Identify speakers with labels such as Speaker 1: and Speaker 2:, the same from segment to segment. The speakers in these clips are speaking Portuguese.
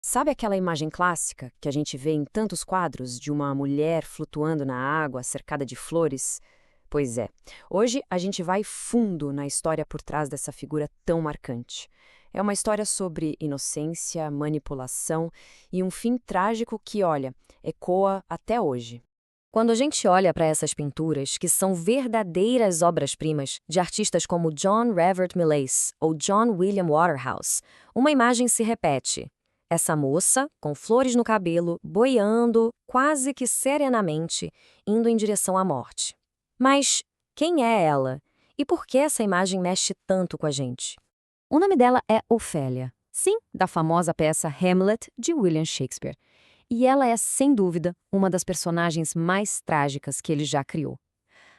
Speaker 1: Sabe aquela imagem clássica que a gente vê em tantos quadros de uma mulher flutuando na água, cercada de flores? Pois é, hoje a gente vai fundo na história por trás dessa figura tão marcante. É uma história sobre inocência, manipulação e um fim trágico que, olha, ecoa até hoje. Quando a gente olha para essas pinturas, que são verdadeiras obras-primas de artistas como John Revert Millais ou John William Waterhouse, uma imagem se repete. Essa moça, com flores no cabelo, boiando, quase que serenamente, indo em direção à morte. Mas quem é ela? E por que essa imagem mexe tanto com a gente? O nome dela é Ofélia, sim, da famosa peça Hamlet, de William Shakespeare. E ela é, sem dúvida, uma das personagens mais trágicas que ele já criou.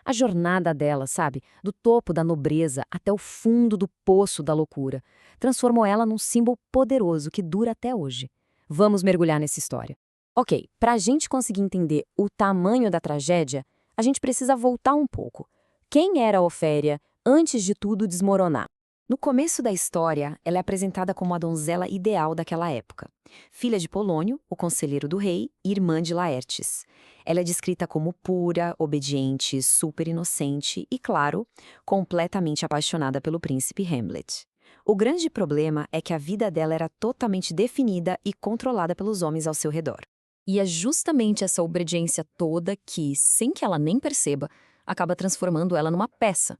Speaker 1: A jornada dela, sabe, do topo da nobreza até o fundo do poço da loucura, transformou ela num símbolo poderoso que dura até hoje. Vamos mergulhar nessa história. Ok, para a gente conseguir entender o tamanho da tragédia, a gente precisa voltar um pouco. Quem era Ofélia antes de tudo desmoronar? No começo da história, ela é apresentada como a donzela ideal daquela época. Filha de Polônio, o conselheiro do rei, e irmã de Laertes. Ela é descrita como pura, obediente, super inocente e, claro, completamente apaixonada pelo príncipe Hamlet. O grande problema é que a vida dela era totalmente definida e controlada pelos homens ao seu redor. E é justamente essa obediência toda que, sem que ela nem perceba, acaba transformando ela numa peça.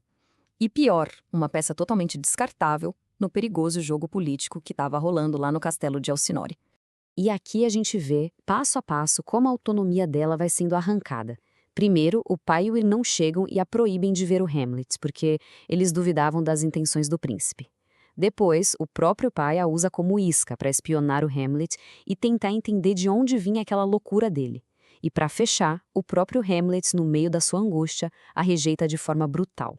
Speaker 1: E pior, uma peça totalmente descartável no perigoso jogo político que estava rolando lá no castelo de Alcinore. E aqui a gente vê, passo a passo, como a autonomia dela vai sendo arrancada. Primeiro, o pai e o irmão chegam e a proíbem de ver o Hamlet, porque eles duvidavam das intenções do príncipe. Depois, o próprio pai a usa como isca para espionar o Hamlet e tentar entender de onde vinha aquela loucura dele. E para fechar, o próprio Hamlet, no meio da sua angústia, a rejeita de forma brutal.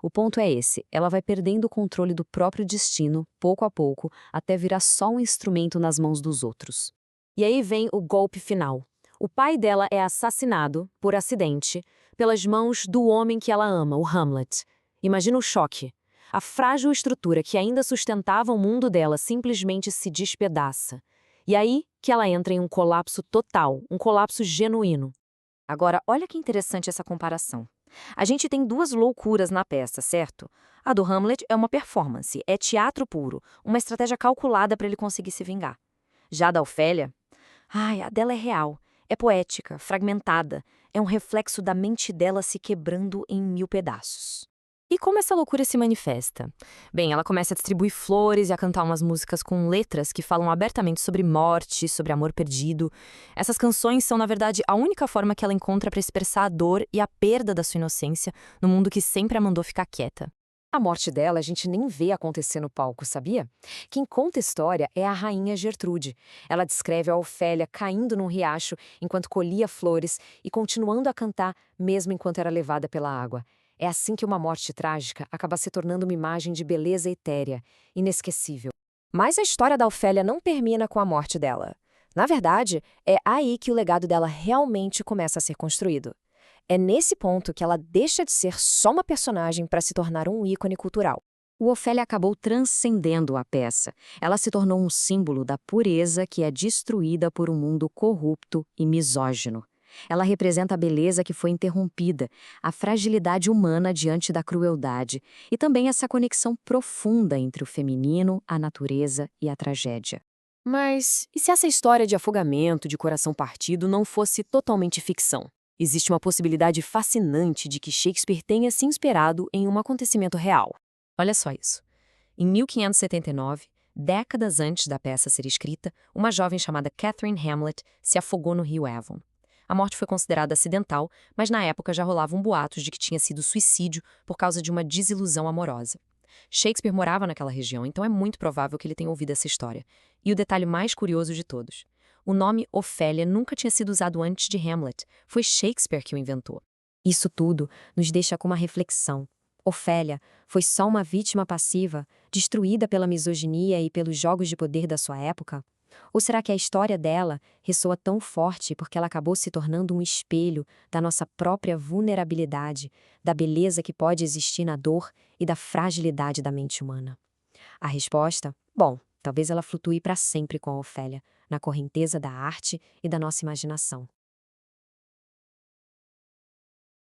Speaker 1: O ponto é esse, ela vai perdendo o controle do próprio destino, pouco a pouco, até virar só um instrumento nas mãos dos outros. E aí vem o golpe final. O pai dela é assassinado, por acidente, pelas mãos do homem que ela ama, o Hamlet. Imagina o choque. A frágil estrutura que ainda sustentava o mundo dela simplesmente se despedaça. E aí que ela entra em um colapso total, um colapso genuíno. Agora, olha que interessante essa comparação. A gente tem duas loucuras na peça, certo? A do Hamlet é uma performance, é teatro puro, uma estratégia calculada para ele conseguir se vingar. Já a da Ofélia, a dela é real, é poética, fragmentada, é um reflexo da mente dela se quebrando em mil pedaços. E como essa loucura se manifesta? Bem, ela começa a distribuir flores e a cantar umas músicas com letras que falam abertamente sobre morte, sobre amor perdido. Essas canções são, na verdade, a única forma que ela encontra para expressar a dor e a perda da sua inocência no mundo que sempre a mandou ficar quieta. A morte dela a gente nem vê acontecer no palco, sabia? Quem conta a história é a rainha Gertrude. Ela descreve a Ofélia caindo num riacho enquanto colhia flores e continuando a cantar mesmo enquanto era levada pela água. É assim que uma morte trágica acaba se tornando uma imagem de beleza etérea, inesquecível. Mas a história da Ofélia não termina com a morte dela. Na verdade, é aí que o legado dela realmente começa a ser construído. É nesse ponto que ela deixa de ser só uma personagem para se tornar um ícone cultural. O Ofélia acabou transcendendo a peça. Ela se tornou um símbolo da pureza que é destruída por um mundo corrupto e misógino. Ela representa a beleza que foi interrompida, a fragilidade humana diante da crueldade e também essa conexão profunda entre o feminino, a natureza e a tragédia. Mas e se essa história de afogamento, de coração partido, não fosse totalmente ficção? Existe uma possibilidade fascinante de que Shakespeare tenha se inspirado em um acontecimento real. Olha só isso. Em 1579, décadas antes da peça ser escrita, uma jovem chamada Catherine Hamlet se afogou no rio Avon. A morte foi considerada acidental, mas na época já rolavam boatos de que tinha sido suicídio por causa de uma desilusão amorosa. Shakespeare morava naquela região, então é muito provável que ele tenha ouvido essa história. E o detalhe mais curioso de todos: o nome Ofélia nunca tinha sido usado antes de Hamlet. Foi Shakespeare que o inventou. Isso tudo nos deixa com uma reflexão. Ofélia foi só uma vítima passiva, destruída pela misoginia e pelos jogos de poder da sua época? Ou será que a história dela ressoa tão forte porque ela acabou se tornando um espelho da nossa própria vulnerabilidade, da beleza que pode existir na dor e da fragilidade da mente humana? A resposta? Bom,
Speaker 2: Talvez ela flutue para sempre com a Ofélia, na correnteza da arte e da nossa imaginação.